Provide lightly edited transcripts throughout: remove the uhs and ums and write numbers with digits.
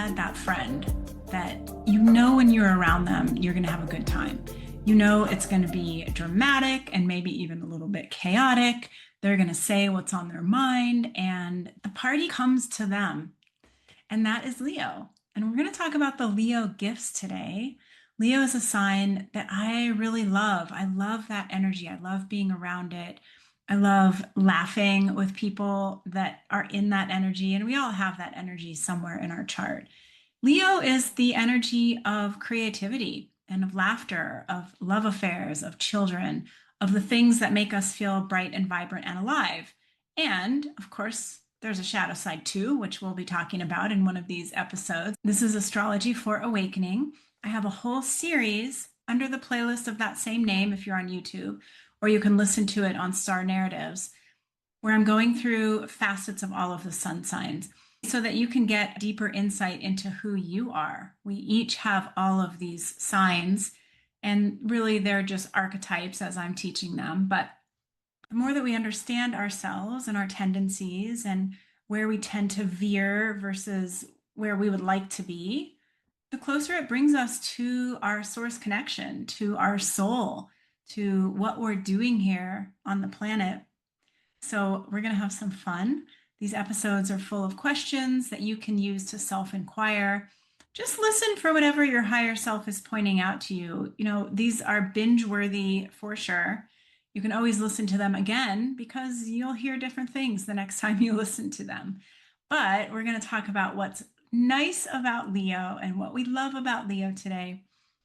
had that friend that you know when you're around them, you're going to have a good time. You know it's going to be dramatic and maybe even a little bit chaotic. They're going to say what's on their mind, and the party comes to them. And that is Leo. And we're going to talk about the Leo gifts today. Leo is a sign that I really love. I love that energy. I love being around it. I love laughing with people that are in that energy. And we all have that energy somewhere in our chart. Leo is the energy of creativity and of laughter, of love affairs, of children, of the things that make us feel bright and vibrant and alive. And of course, there's a shadow side too, which we'll be talking about in one of these episodes. This is Astrology for Awakening. I have a whole series under the playlist of that same name if you're on YouTube, or you can listen to it on Star Narratives, where I'm going through facets of all of the sun signs so that you can get deeper insight into who you are. We each have all of these signs, and really they're just archetypes as I'm teaching them. But the more that we understand ourselves and our tendencies and where we tend to veer versus where we would like to be, the closer it brings us to our source connection, to our soul, to what we're doing here on the planet. So we're going to have some fun. These episodes are full of questions that you can use to self-inquire. Just listen for whatever your higher self is pointing out to you. You know, these are binge-worthy for sure. You can always listen to them again because you'll hear different things the next time you listen to them. But we're going to talk about what's nice about Leo and what we love about Leo today.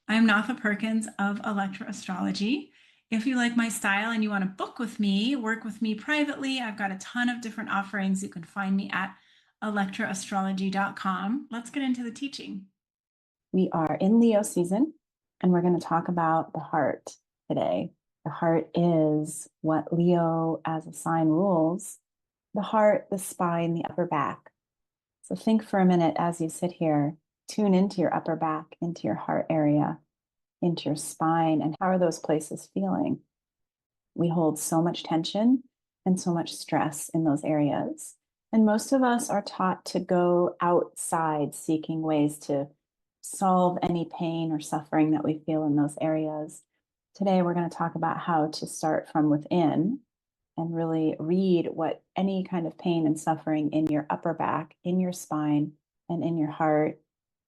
I'm Natha Perkins of Electra Astrology. If you like my style and you want to book with me, work with me privately, I've got a ton of different offerings. You can find me at electraastrology.com. Let's get into the teaching. We are in Leo season, and we're going to talk about the heart today. The heart is what Leo as a sign rules. The heart, the spine, the upper back. So think for a minute as you sit here, tune into your upper back, into your heart area, into your spine, and how are those places feeling? We hold so much tension and so much stress in those areas. And most of us are taught to go outside seeking ways to solve any pain or suffering that we feel in those areas. Today, we're going to talk about how to start from within and really read what any kind of pain and suffering in your upper back, in your spine, and in your heart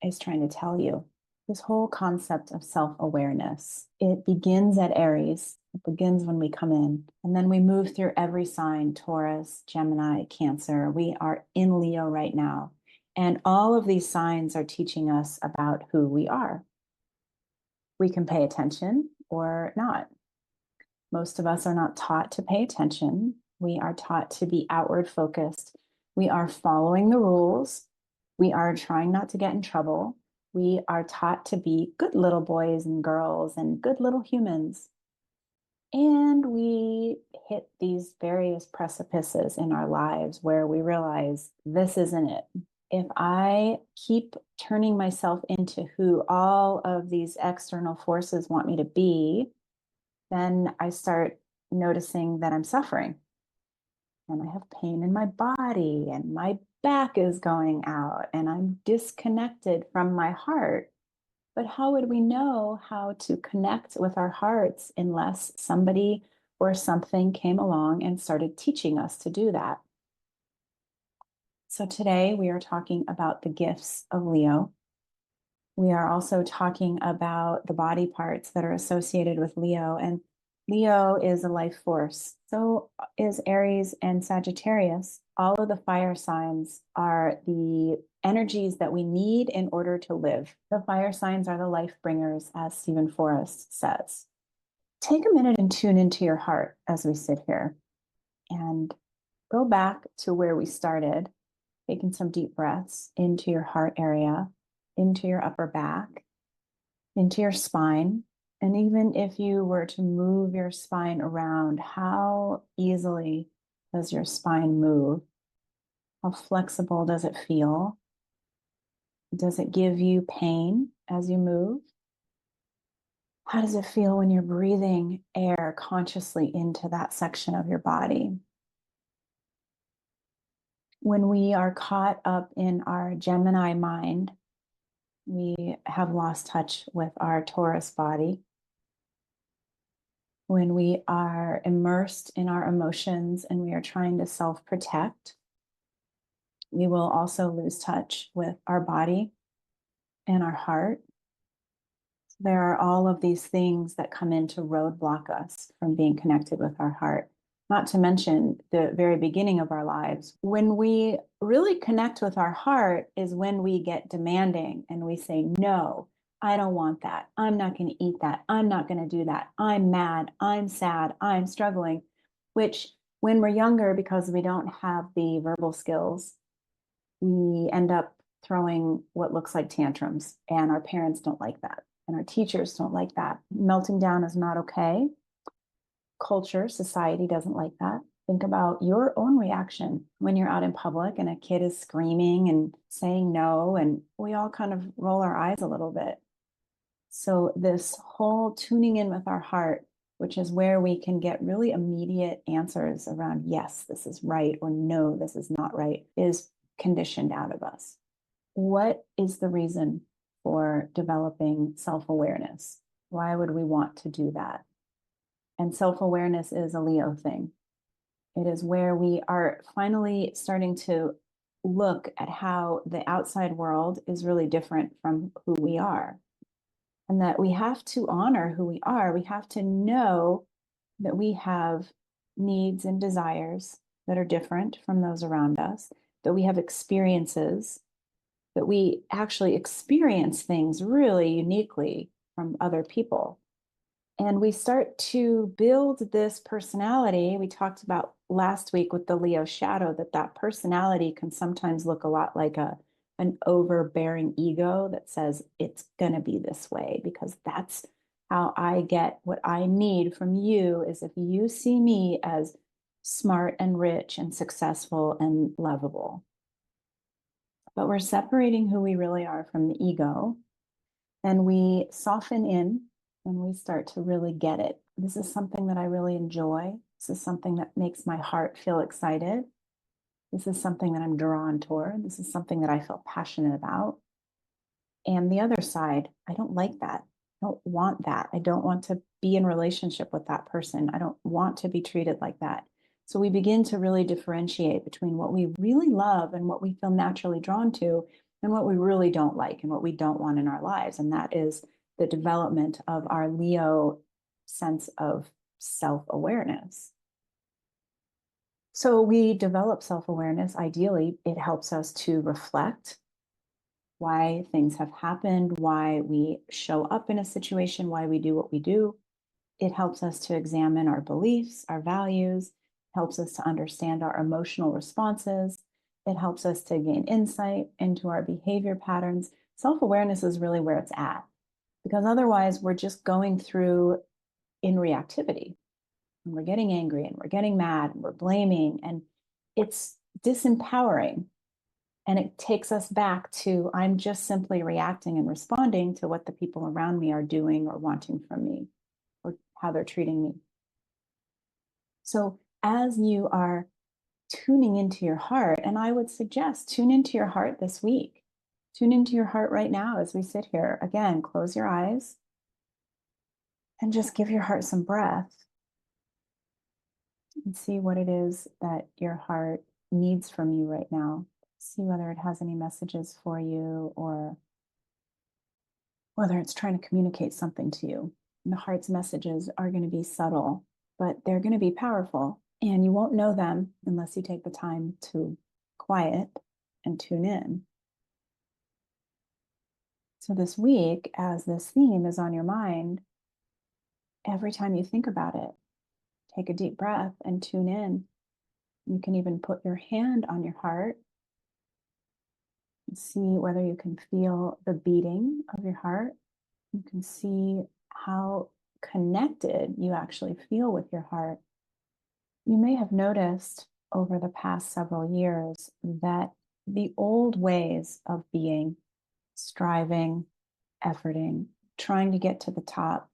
is trying to tell you. This whole concept of self-awareness, it begins at Aries. It begins when we come in, and then we move through every sign: Taurus, Gemini, Cancer. We are in Leo right now. And all of these signs are teaching us about who we are. We can pay attention or not. Most of us are not taught to pay attention. We are taught to be outward focused. We are following the rules. We are trying not to get in trouble. We are taught to be good little boys and girls and good little humans. And we hit these various precipices in our lives where we realize this isn't it. If I keep turning myself into who all of these external forces want me to be, then I start noticing that I'm suffering. And I have pain in my body, and my back is going out, and I'm disconnected from my heart. But how would we know how to connect with our hearts unless somebody or something came along and started teaching us to do that? So today we are talking about the gifts of Leo. We are also talking about the body parts that are associated with Leo. And Leo is a life force. So is Aries and Sagittarius. All of the fire signs are the energies that we need in order to live. The fire signs are the life bringers, as Stephen Forrest says. Take a minute and tune into your heart as we sit here and go back to where we started, taking some deep breaths into your heart area, into your upper back, into your spine. And even if you were to move your spine around, how easily does your spine move? How flexible does it feel? Does it give you pain as you move? How does it feel when you're breathing air consciously into that section of your body? When we are caught up in our Gemini mind, We have lost touch with our Taurus body. When we are immersed in our emotions and we are trying to self-protect, we will also lose touch with our body and our heart. There are all of these things that come in to roadblock us from being connected with our heart. Not to mention the very beginning of our lives. When we really connect with our heart is when we get demanding and we say, no, I don't want that. I'm not going to eat that. I'm not going to do that. I'm mad. I'm sad. I'm struggling. Which, when we're younger, because we don't have the verbal skills, we end up throwing what looks like tantrums, and our parents don't like that. And our teachers don't like that. Melting down is not okay. Culture, society doesn't like that. Think about your own reaction when you're out in public and a kid is screaming and saying no, and we all kind of roll our eyes a little bit. So, this whole tuning in with our heart, which is where we can get really immediate answers around, yes, this is right, or no, this is not right, is conditioned out of us. What is the reason for developing self-awareness? Why would we want to do that? And self-awareness is a Leo thing. It is where we are finally starting to look at how the outside world is really different from who we are. And that we have to honor who we are. We have to know that we have needs and desires that are different from those around us, that we have experiences, that we actually experience things really uniquely from other people. And we start to build this personality. We talked about last week with the Leo shadow that personality can sometimes look a lot like an overbearing ego that says it's going to be this way because that's how I get what I need from you, is if you see me as smart and rich and successful and lovable. But we're separating who we really are from the ego, and we soften in when we start to really get it. This is something that I really enjoy. This is something that makes my heart feel excited. This is something that I'm drawn toward. This is something that I feel passionate about. And the other side, I don't like that. I don't want that. I don't want to be in relationship with that person. I don't want to be treated like that. So we begin to really differentiate between what we really love and what we feel naturally drawn to, and what we really don't like and what we don't want in our lives. And that is the development of our Leo sense of self-awareness. So we develop self-awareness. Ideally, it helps us to reflect why things have happened, why we show up in a situation, why we do what we do. It helps us to examine our beliefs, our values, helps us to understand our emotional responses. It helps us to gain insight into our behavior patterns. Self-awareness is really where it's at, because otherwise we're just going through in reactivity. And we're getting angry and we're getting mad and we're blaming, and it's disempowering. And it takes us back to, I'm just simply reacting and responding to what the people around me are doing or wanting from me, or how they're treating me. So as you are tuning into your heart, and I would suggest tune into your heart this week. Tune into your heart right now as we sit here. Again, close your eyes and just give your heart some breath and see what it is that your heart needs from you right now. See whether it has any messages for you, or whether it's trying to communicate something to you. And the heart's messages are going to be subtle, but they're going to be powerful. And you won't know them unless you take the time to quiet and tune in. So this week, as this theme is on your mind, every time you think about it, take a deep breath and tune in. You can even put your hand on your heart and see whether you can feel the beating of your heart. You can see how connected you actually feel with your heart. You may have noticed over the past several years that the old ways of being, striving, efforting, trying to get to the top,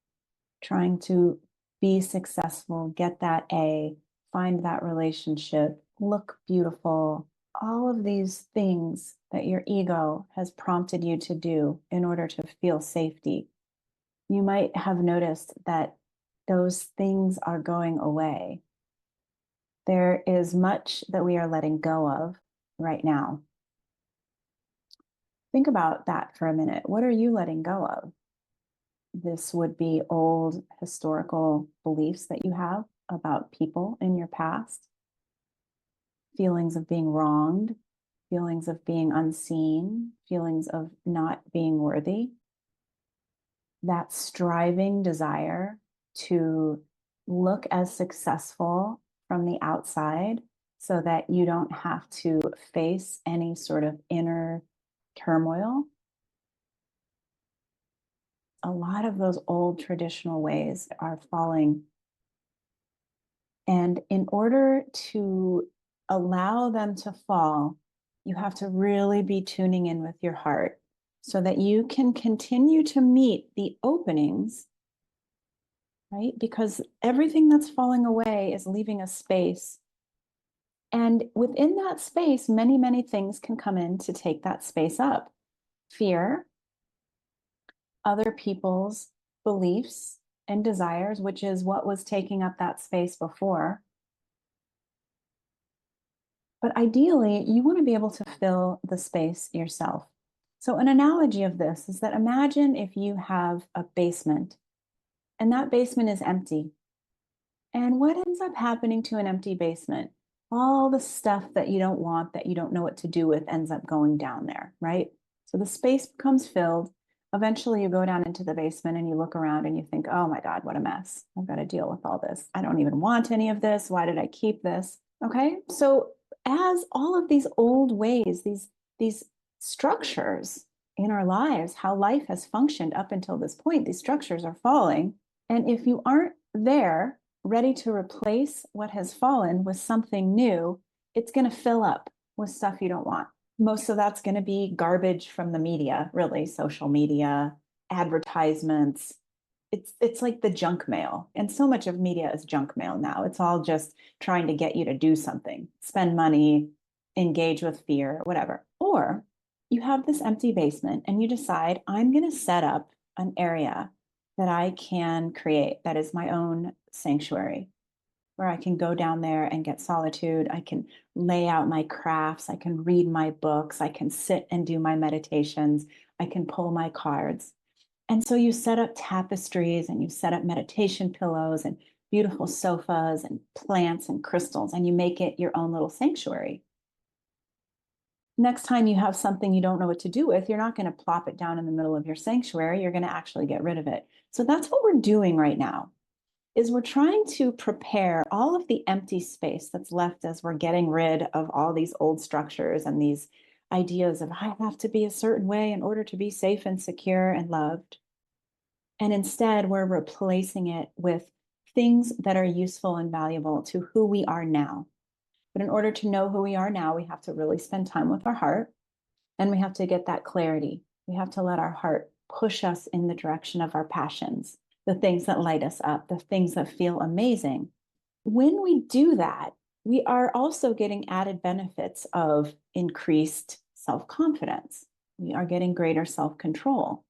trying to be successful, get that A, find that relationship, look beautiful, all of these things that your ego has prompted you to do in order to feel safety, you might have noticed that those things are going away. There is much that we are letting go of right now. Think about that for a minute. What are you letting go of? This would be old historical beliefs that you have about people in your past, feelings of being wronged, feelings of being unseen, feelings of not being worthy. That striving desire to look as successful from the outside so that you don't have to face any sort of inner turmoil. A lot of those old traditional ways are falling. And in order to allow them to fall, you have to really be tuning in with your heart so that you can continue to meet the openings, right? Because everything that's falling away is leaving a space. And within that space, many, many things can come in to take that space up. Fear, other people's beliefs and desires, which is what was taking up that space before. But ideally, you want to be able to fill the space yourself. So, an analogy of this is that imagine if you have a basement and that basement is empty. And what ends up happening to an empty basement? All the stuff that you don't want, that you don't know what to do with, ends up going down there, right? So the space becomes filled. Eventually, you go down into the basement and you look around and you think, oh my God, what a mess. I've got to deal with all this. I don't even want any of this. Why did I keep this? Okay. So, as all of these old ways, these structures in our lives, how life has functioned up until this point, these structures are falling. And if you aren't there, ready to replace what has fallen with something new, it's going to fill up with stuff you don't want. Most of that's going to be garbage from the media, really, social media, advertisements. It's like the junk mail. And so much of media is junk mail now. It's all just trying to get you to do something, spend money, engage with fear, whatever. Or you have this empty basement and you decide, I'm going to set up an area that I can create that is my own sanctuary, where I can go down there and get solitude. I can lay out my crafts. I can read my books. I can sit and do my meditations. I can pull my cards. And so you set up tapestries and you set up meditation pillows and beautiful sofas and plants and crystals, and you make it your own little sanctuary. Next time you have something you don't know what to do with, you're not going to plop it down in the middle of your sanctuary. You're going to actually get rid of it. So that's what we're doing right now, is we're trying to prepare all of the empty space that's left as we're getting rid of all these old structures and these ideas of I have to be a certain way in order to be safe and secure and loved. And instead, we're replacing it with things that are useful and valuable to who we are now. But in order to know who we are now, we have to really spend time with our heart, and we have to get that clarity. We have to let our heart push us in the direction of our passions, the things that light us up, the things that feel amazing. When we do that, we are also getting added benefits of increased self-confidence. We are getting greater self-control.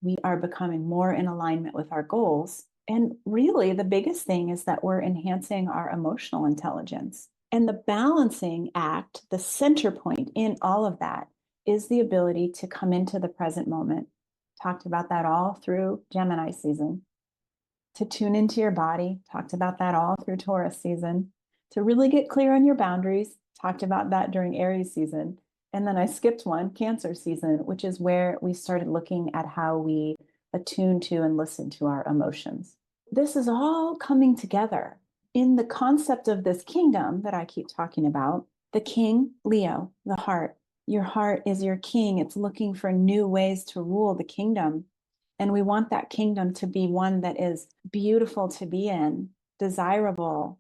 We are becoming more in alignment with our goals. And really, the biggest thing is that we're enhancing our emotional intelligence. And the balancing act, the center point in all of that, is the ability to come into the present moment. Talked about that all through Gemini season. To tune into your body, talked about that all through Taurus season. To really get clear on your boundaries, talked about that during Aries season. And then I skipped one, Cancer season, which is where we started looking at how we attune to and listen to our emotions. This is all coming together in the concept of this kingdom that I keep talking about. The king, Leo, the heart. Your heart is your king. It's looking for new ways to rule the kingdom. And we want that kingdom to be one that is beautiful to be in, desirable,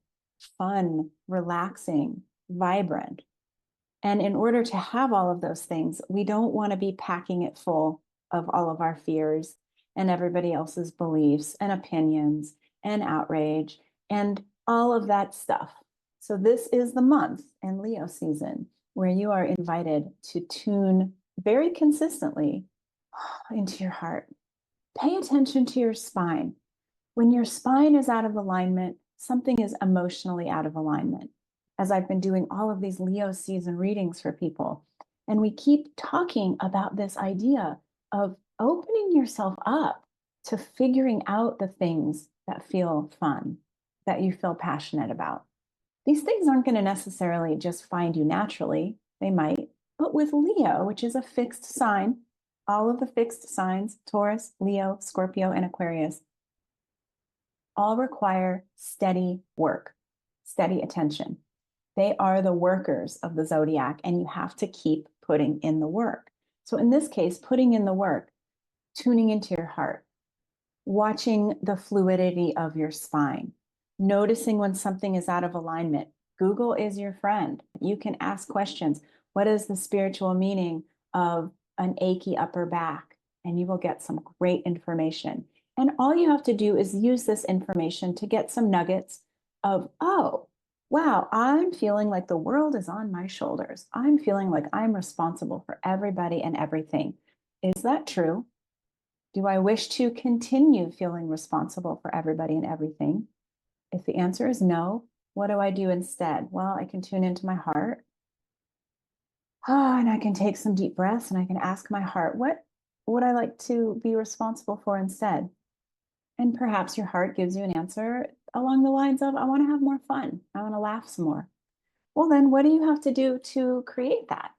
fun, relaxing, vibrant. And in order to have all of those things, we don't want to be packing it full of all of our fears and everybody else's beliefs and opinions and outrage and all of that stuff. So this is the month in Leo season where you are invited to tune very consistently into your heart. Pay attention to your spine. When your spine is out of alignment, something is emotionally out of alignment. As I've been doing all of these Leo season readings for people, and we keep talking about this idea of opening yourself up to figuring out the things that feel fun, that you feel passionate about. These things aren't going to necessarily just find you naturally. They might, but with Leo, which is a fixed sign, all of the fixed signs, Taurus, Leo, Scorpio, and Aquarius, all require steady work, steady attention. They are the workers of the zodiac, and you have to keep putting in the work. So in this case, putting in the work, tuning into your heart, watching the fluidity of your spine, noticing when something is out of alignment. Google is your friend. You can ask questions. What is the spiritual meaning of an achy upper back? And you will get some great information. And all you have to do is use this information to get some nuggets of, oh, wow, I'm feeling like the world is on my shoulders. I'm feeling like I'm responsible for everybody and everything. Is that true? Do I wish to continue feeling responsible for everybody and everything? If the answer is no, what do I do instead? Well, I can tune into my heart. And I can take some deep breaths and I can ask my heart, what would I like to be responsible for instead? And perhaps your heart gives you an answer along the lines of, I want to have more fun. I want to laugh some more. Well, then what do you have to do to create that?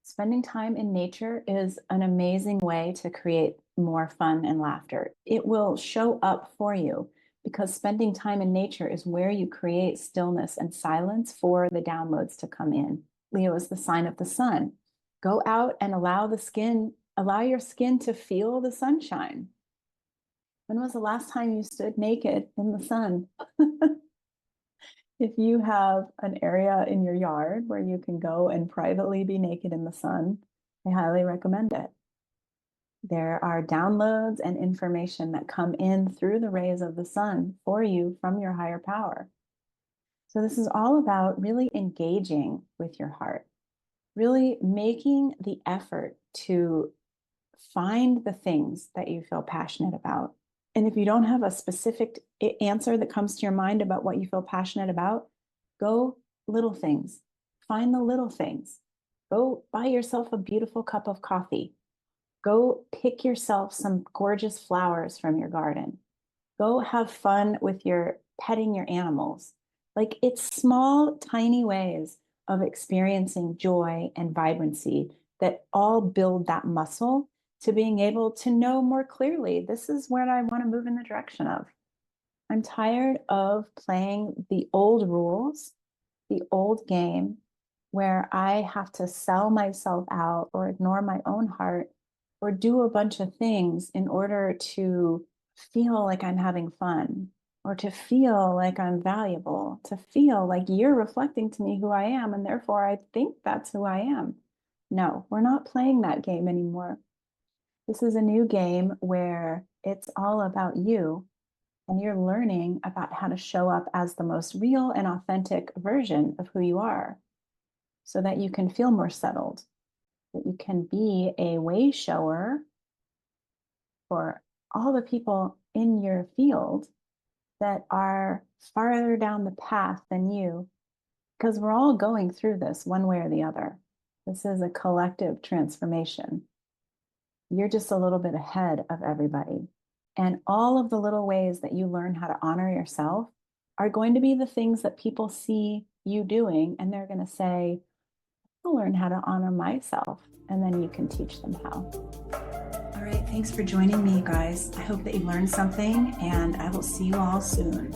Spending time in nature is an amazing way to create more fun and laughter. It will show up for you because spending time in nature is where you create stillness and silence for the downloads to come in. Leo is the sign of the sun. Go out and allow your skin to feel the sunshine. When was the last time you stood naked in the sun? If you have an area in your yard where you can go and privately be naked in the sun, I highly recommend it. There are downloads and information that come in through the rays of the sun for you from your higher power. So this is all about really engaging with your heart, really making the effort to find the things that you feel passionate about. And if you don't have a specific answer that comes to your mind about what you feel passionate about, go little things. Find the little things. Go buy yourself a beautiful cup of coffee. Go pick yourself some gorgeous flowers from your garden. Go have fun with petting your animals. Like, it's small, tiny ways of experiencing joy and vibrancy that all build that muscle to being able to know more clearly, this is what I want to move in the direction of. I'm tired of playing the old rules, the old game, where I have to sell myself out or ignore my own heart or do a bunch of things in order to feel like I'm having fun or to feel like I'm valuable, to feel like you're reflecting to me who I am, and therefore I think that's who I am. No, we're not playing that game anymore. This is a new game where it's all about you, and you're learning about how to show up as the most real and authentic version of who you are so that you can feel more settled, that you can be a way shower for all the people in your field that are farther down the path than you, because we're all going through this one way or the other. This is a collective transformation. You're just a little bit ahead of everybody. And all of the little ways that you learn how to honor yourself are going to be the things that people see you doing, and they're going to say, I'll learn how to honor myself. And then you can teach them how. All right, thanks for joining me, guys. I hope that you learned something, and I will see you all soon.